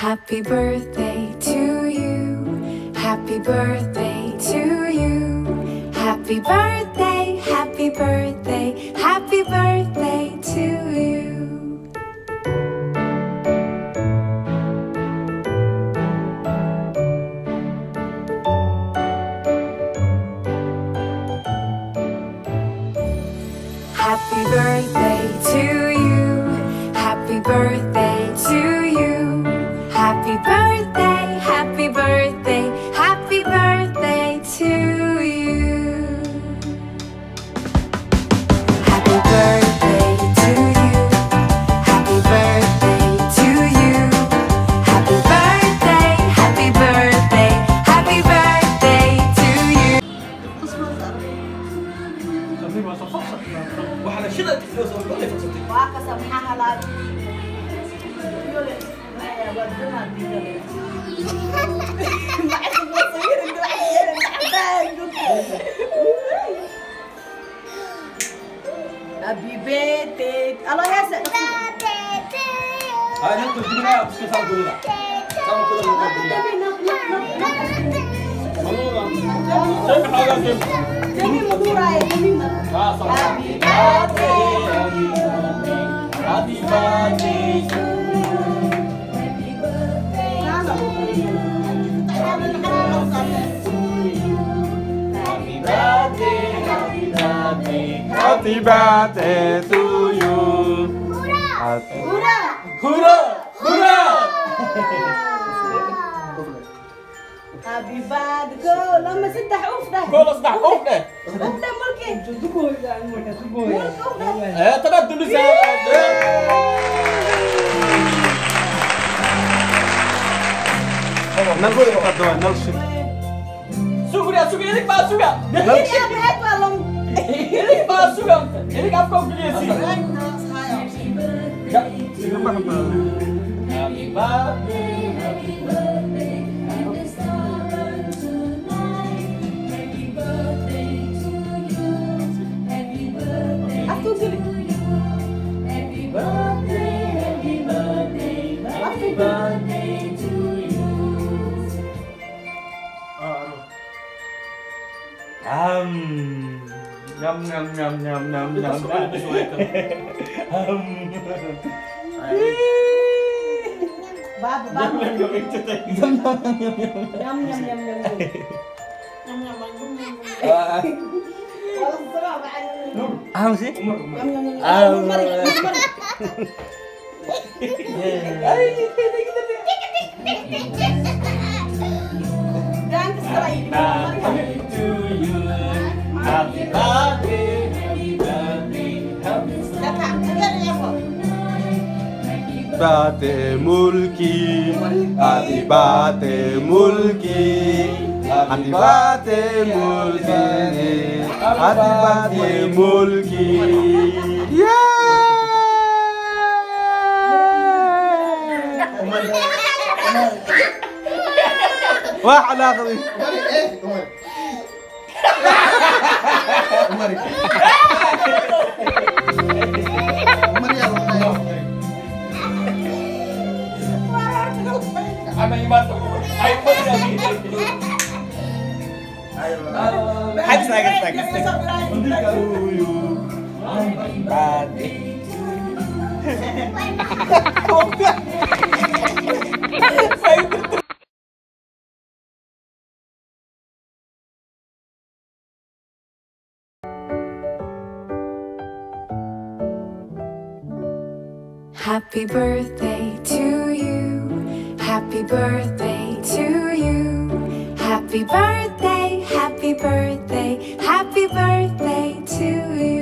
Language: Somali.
Happy birthday to you. Happy birthday to you. Happy birthday, happy birthday, happy birthday to you. Happy birthday to you. Happy birthday to you. Happy birthday, happy birthday, happy birthday to you. Happy birthday to you. Happy birthday to you. Happy birthday, happy birthday, happy birthday to you. وعلى شدة فلوس وكل فرصتي. وعكسة محاها لا يولي ما يودنا بيولي. ما عرفت بصير إنه عيال Happy birthday. الله يسعدك. هاي نحن تجيبنا بس كسر كلنا. سام كلنا جميل مدورة يا جميل. Happy birthday. Happy birthday to you. Happy birthday, happy birthday, happy birthday to you. Hurrah! Hurrah! Hurrah! Happy birthday. Go. لما ستة حوف ده. كل أصبح أوف ده. أوف ده ملكي. ملك أوف ده. إيه تبدل لسه. نلشي قدوة نلشي سوغريا سوغريا إليك بقى سوغا. إيه يا بهت والله. إليك بقى سوغا. إليك أفكار كليسي. Happy birthday, happy birthday, happy star tonight. Happy birthday to you. Happy birthday أفتو قلي. to you. Happy birthday, happy birthday, happy birthday to you. Nhâm nhâm nhâm nhâm nhâm nhâm. بابا بابا. يم يم يم يم يم. والله الصراحة بعد. أهم شيء يم يم يم. مريض. دانك الصراحة. Happy birthday, happy birthday, happy birthday mulki Happy birthday mulki Happy birthday mulki Happy birthday mulki واحد آخر Happy birthday to you. Happy birthday to you. Happy birthday, happy birthday, happy birthday to you.